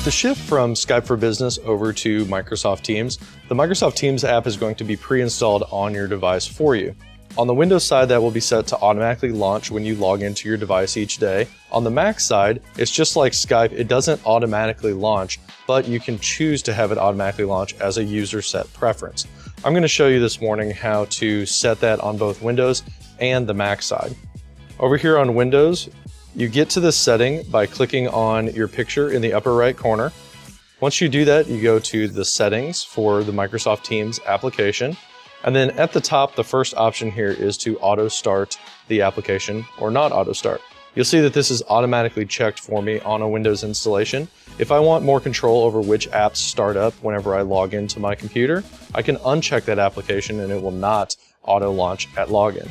With the shift from Skype for Business over to Microsoft Teams, the Microsoft Teams app is going to be pre-installed on your device for you. On the Windows side, that will be set to automatically launch when you log into your device each day. On the Mac side, it's just like Skype, it doesn't automatically launch, but you can choose to have it automatically launch as a user set preference. I'm going to show you this morning how to set that on both Windows and the Mac side. Over here on Windows, you get to this setting by clicking on your picture in the upper right corner. Once you do that, you go to the settings for the Microsoft Teams application. And then at the top, the first option here is to auto start the application or not auto start. You'll see that this is automatically checked for me on a Windows installation. If I want more control over which apps start up whenever I log into my computer, I can uncheck that application and it will not auto launch at login.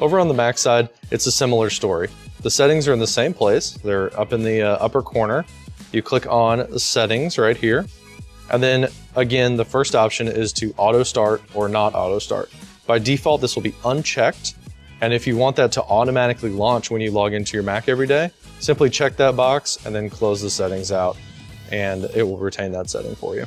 Over on the Mac side, it's a similar story. The settings are in the same place. They're up in the upper corner. You click on settings right here. And then again, the first option is to auto start or not auto start. By default, this will be unchecked. And if you want that to automatically launch when you log into your Mac every day, simply check that box and then close the settings out and it will retain that setting for you.